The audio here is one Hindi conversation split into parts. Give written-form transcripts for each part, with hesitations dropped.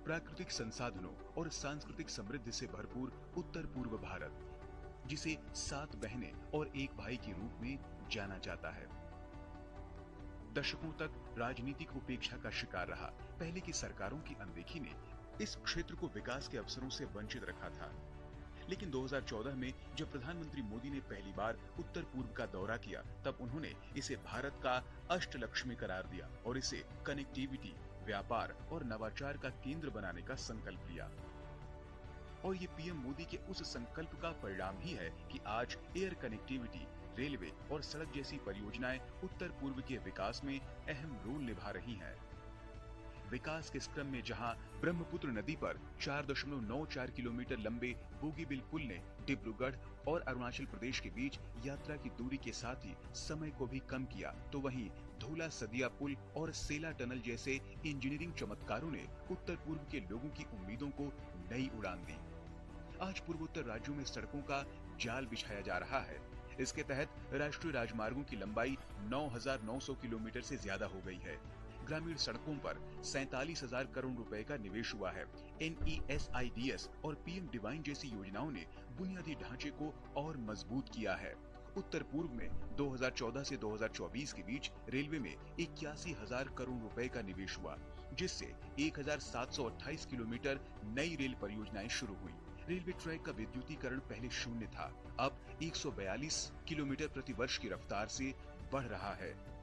प्राकृतिक संसाधनों और सांस्कृतिक समृद्धि से भरपूर उत्तर पूर्व भारत, जिसे 7 बहनें और 1 भाई के रूप में जाना जाता है, दशकों तक राजनीतिक उपेक्षा का शिकार रहा। पहले की सरकारों की अनदेखी ने इस क्षेत्र को विकास के अवसरों से वंचित रखा था। लेकिन 2014 में जब प्रधानमंत्री मोदी ने पहली बार उत्तर पूर्व का दौरा किया, तब उन्होंने इसे भारत का अष्टलक्ष्मी करार दिया और इसे कनेक्टिविटी, व्यापार और नवाचार का केंद्र बनाने का संकल्प लिया। और ये पीएम मोदी के उस संकल्प का परिणाम ही है कि आज एयर कनेक्टिविटी, रेलवे और सड़क जैसी परियोजनाएं उत्तर पूर्व के विकास में अहम रोल निभा रही हैं। विकास के इस क्रम में जहां ब्रह्मपुत्र नदी पर 4.94 किलोमीटर लंबे बोगीबिल पुल ने डिब्रूगढ़ और अरुणाचल प्रदेश के बीच यात्रा की दूरी के साथ ही समय को भी कम किया, तो वहीं धोला सदिया पुल और सेला टनल जैसे इंजीनियरिंग चमत्कारों ने उत्तर पूर्व के लोगों की उम्मीदों को नई उड़ान दी। आज पूर्वोत्तर राज्यों में सड़कों का जाल बिछाया जा रहा है। इसके तहत राष्ट्रीय राजमार्गों की लंबाई 9,900 किलोमीटर से ज्यादा हो गई है। ग्रामीण सड़कों पर 47,000 करोड़ रुपए का निवेश हुआ है। NESIDS और PM डिवाइन जैसी योजनाओं ने बुनियादी ढांचे को और मजबूत किया है। उत्तर पूर्व में 2014 से 2024 के बीच रेलवे में 81,000 करोड़ रुपए का निवेश हुआ, जिससे 1,728 किलोमीटर नई रेल परियोजनाएं शुरू हुई। रेलवे ट्रैक का विद्युतीकरण पहले शून्य था, अब 142 किलोमीटर प्रति वर्ष की रफ्तार से बढ़ रहा है।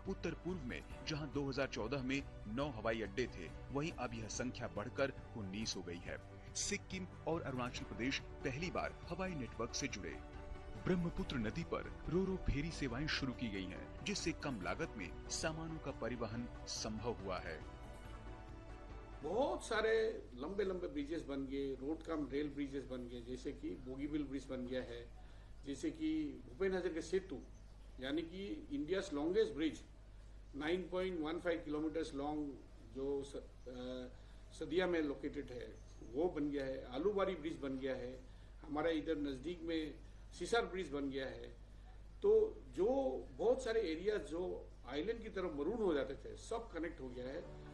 उत्तर पूर्व में जहां 2014 में 9 हवाई अड्डे थे, वहीं अब यह संख्या बढ़कर 19 हो गई है। सिक्किम और अरुणाचल प्रदेश पहली बार हवाई नेटवर्क से जुड़े। ब्रह्मपुत्र नदी पर रो-रो फेरी सेवाएं शुरू की गई हैं, जिससे कम लागत में सामानों का परिवहन संभव हुआ है। बहुत सारे लंबे लंबे ब्रिजेस बन गए, रोड कम रेल ब्रिजेस बन गए, जैसे कि बोगीबिल ब्रिज बन गया है, जैसे कि भूपेन हजारिका सेतु यानी कि India longest bridge 9.15 kilometre long जो सदिया में लोकेटेड है वो बन गया है। आलूबारी ब्रिज बन गया है, हमारे इधर नज़दीक में सिसार ब्रिज बन गया है। तो जो बहुत सारे एरियाज जो आइलैंड की तरफ मरून हो जाते थे, सब कनेक्ट हो गया है।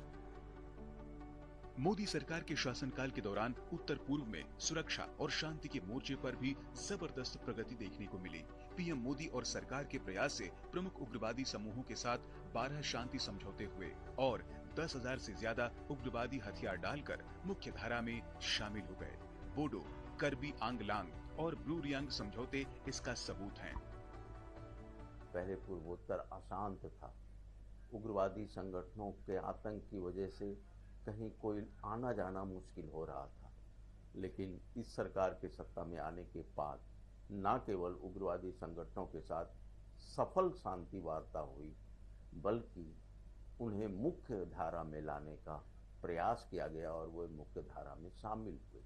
मोदी सरकार के शासनकाल के दौरान उत्तर पूर्व में सुरक्षा और शांति के मोर्चे पर भी जबरदस्त प्रगति देखने को मिली। पीएम मोदी और सरकार के प्रयास से प्रमुख उग्रवादी समूहों के साथ 12 शांति समझौते हुए और 10,000 से ज्यादा उग्रवादी हथियार डालकर मुख्य धारा में शामिल हो गए। बोडो, करबी आंगलांग और ब्रू रियांग समझौते इसका सबूत हैं। पहले पूर्वोत्तर अशांत था, उग्रवादी संगठनों के आतंक की वजह से कहीं कोई आना जाना मुश्किल हो रहा था। लेकिन इस सरकार के सत्ता में आने के बाद न केवल उग्रवादी संगठनों के साथ सफल शांति वार्ता हुई, बल्कि उन्हें मुख्य धारा में लाने का प्रयास किया गया और वो मुख्य धारा में शामिल हुए।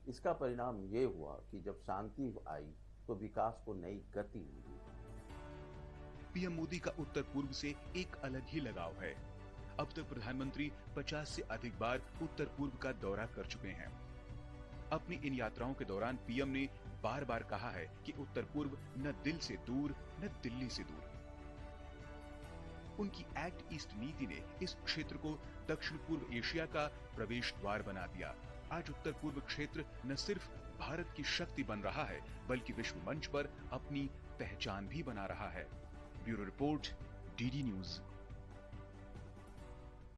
इसका परिणाम ये हुआ कि जब शांति आई तो विकास को नई गति मिली। पीएम मोदी का उत्तर पूर्व से एक अलग ही लगाव है। अब तक प्रधानमंत्री 50 से अधिक बार उत्तर पूर्व का दौरा कर चुके हैं। अपनी इन यात्राओं के दौरान पीएम ने बार बार कहा है कि उत्तर पूर्व न दिल से दूर न दिल्ली से दूर। उनकी एक्ट ईस्ट नीति ने इस क्षेत्र को दक्षिण पूर्व एशिया का प्रवेश द्वार बना दिया। आज उत्तर पूर्व क्षेत्र न सिर्फ भारत की शक्ति बन रहा है, बल्कि विश्व मंच पर अपनी पहचान भी बना रहा है। Bureau report, DD news.